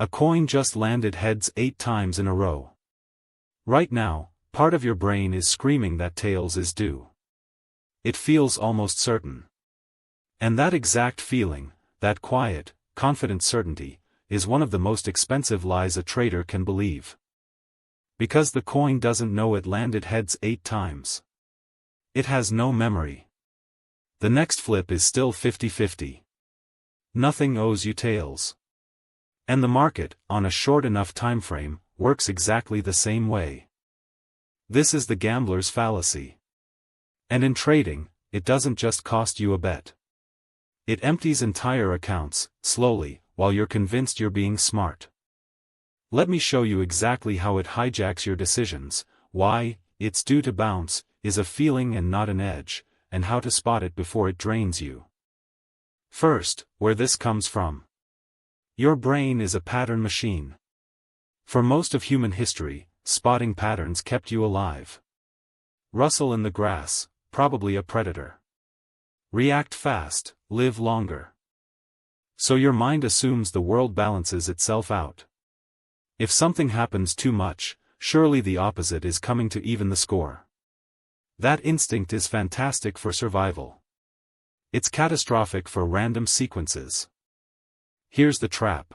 A coin just landed heads 8 times in a row. Right now, part of your brain is screaming that tails is due. It feels almost certain. And that exact feeling, that quiet, confident certainty, is one of the most expensive lies a trader can believe. Because the coin doesn't know it landed heads 8 times. It has no memory. The next flip is still 50-50. Nothing owes you tails. And the market, on a short enough time frame, works exactly the same way. This is the gambler's fallacy. And in trading, it doesn't just cost you a bet. It empties entire accounts, slowly, while you're convinced you're being smart. Let me show you exactly how it hijacks your decisions, why it's due to bounce is a feeling and not an edge, and how to spot it before it drains you. First, where this comes from. Your brain is a pattern machine. For most of human history, spotting patterns kept you alive. Rustle in the grass, probably a predator. React fast, live longer. So your mind assumes the world balances itself out. If something happens too much, surely the opposite is coming to even the score. That instinct is fantastic for survival. It's catastrophic for random sequences. Here's the trap.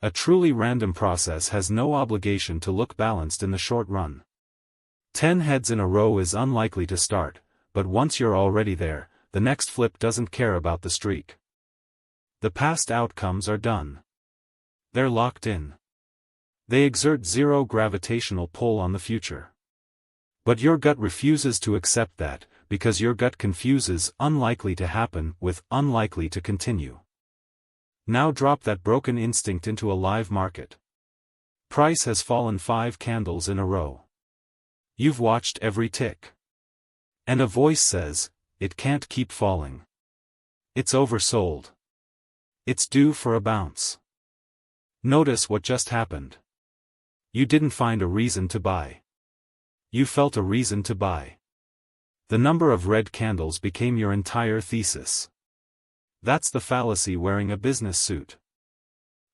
A truly random process has no obligation to look balanced in the short run. 10 heads in a row is unlikely to start, but once you're already there, the next flip doesn't care about the streak. The past outcomes are done. They're locked in. They exert zero gravitational pull on the future. But your gut refuses to accept that, because your gut confuses unlikely to happen with unlikely to continue. Now drop that broken instinct into a live market. Price has fallen 5 candles in a row. You've watched every tick. And a voice says, it can't keep falling. It's oversold. It's due for a bounce. Notice what just happened. You didn't find a reason to buy. You felt a reason to buy. The number of red candles became your entire thesis. That's the fallacy wearing a business suit.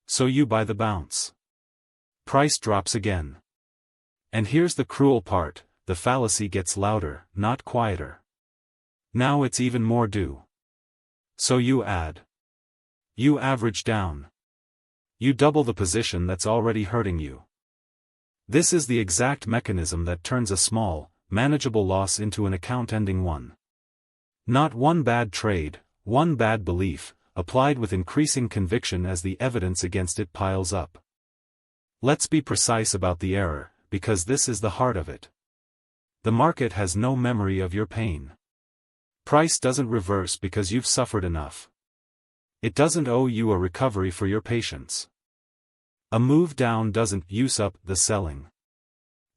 So you buy the bounce. Price drops again. And here's the cruel part, the fallacy gets louder, not quieter. Now it's even more due. So you add. You average down. You double the position that's already hurting you. This is the exact mechanism that turns a small, manageable loss into an account-ending one. Not one bad trade, one bad belief, applied with increasing conviction as the evidence against it piles up. Let's be precise about the error, because this is the heart of it. The market has no memory of your pain. Price doesn't reverse because you've suffered enough. It doesn't owe you a recovery for your patience. A move down doesn't use up the selling.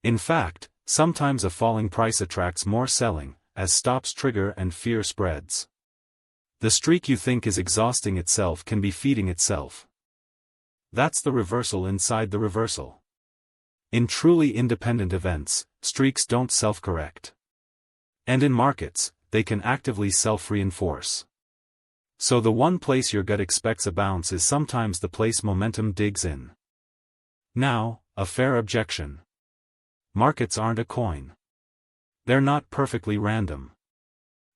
In fact, sometimes a falling price attracts more selling, as stops trigger and fear spreads. The streak you think is exhausting itself can be feeding itself. That's the reversal inside the reversal. In truly independent events, streaks don't self-correct. And in markets, they can actively self-reinforce. So the one place your gut expects a bounce is sometimes the place momentum digs in. Now, a fair objection. Markets aren't a coin. They're not perfectly random.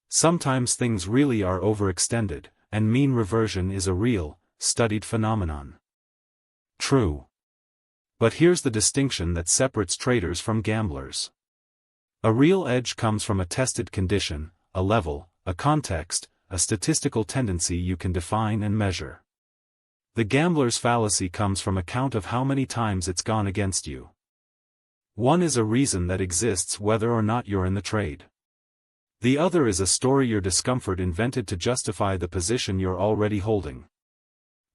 Sometimes things really are overextended, and mean reversion is a real, studied phenomenon. True. But here's the distinction that separates traders from gamblers. A real edge comes from a tested condition, a level, a context, a statistical tendency you can define and measure. The gambler's fallacy comes from a count of how many times it's gone against you. One is a reason that exists whether or not you're in the trade. The other is a story your discomfort invented to justify the position you're already holding.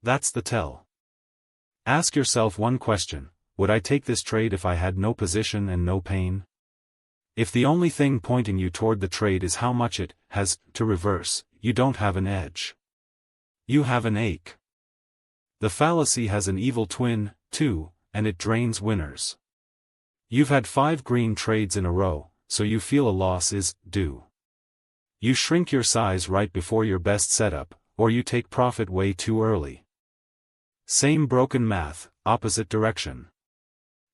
That's the tell. Ask yourself one question: would I take this trade if I had no position and no pain? If the only thing pointing you toward the trade is how much it has to reverse, you don't have an edge. You have an ache. The fallacy has an evil twin, too, and it drains winners. You've had 5 green trades in a row, so you feel a loss is due. You shrink your size right before your best setup, or you take profit way too early. Same broken math, opposite direction.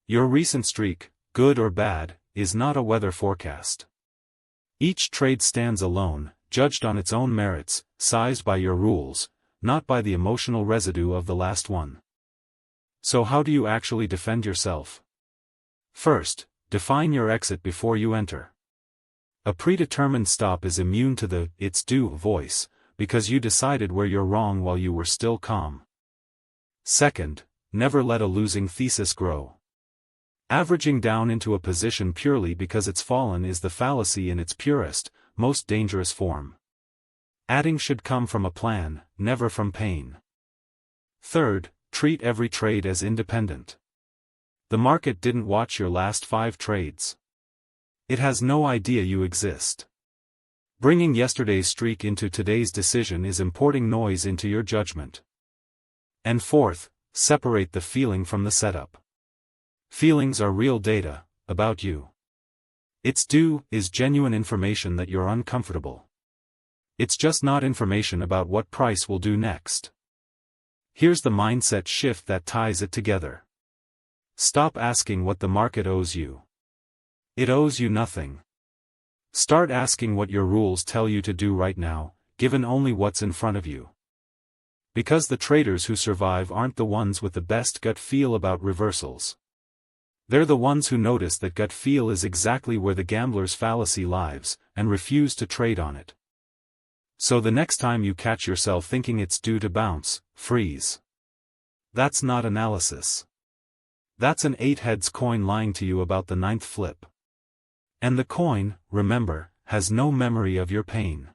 Your recent streak, good or bad, is not a weather forecast. Each trade stands alone, judged on its own merits, sized by your rules, not by the emotional residue of the last one. So how do you actually defend yourself? First, define your exit before you enter. A predetermined stop is immune to the "it's due" voice, because you decided where you're wrong while you were still calm. Second, never let a losing thesis grow. Averaging down into a position purely because it's fallen is the fallacy in its purest, most dangerous form. Adding should come from a plan, never from pain. Third, treat every trade as independent. The market didn't watch your last 5 trades. It has no idea you exist. Bringing yesterday's streak into today's decision is importing noise into your judgment. And fourth, separate the feeling from the setup. Feelings are real data, about you. It's due is genuine information that you're uncomfortable. It's just not information about what price will do next. Here's the mindset shift that ties it together. Stop asking what the market owes you. It owes you nothing. Start asking what your rules tell you to do right now, given only what's in front of you. Because the traders who survive aren't the ones with the best gut feel about reversals. They're the ones who notice that gut feel is exactly where the gambler's fallacy lives, and refuse to trade on it. So the next time you catch yourself thinking it's due to bounce, freeze. That's not analysis. That's an 8-heads coin lying to you about the 9th flip. And the coin, remember, has no memory of your pain.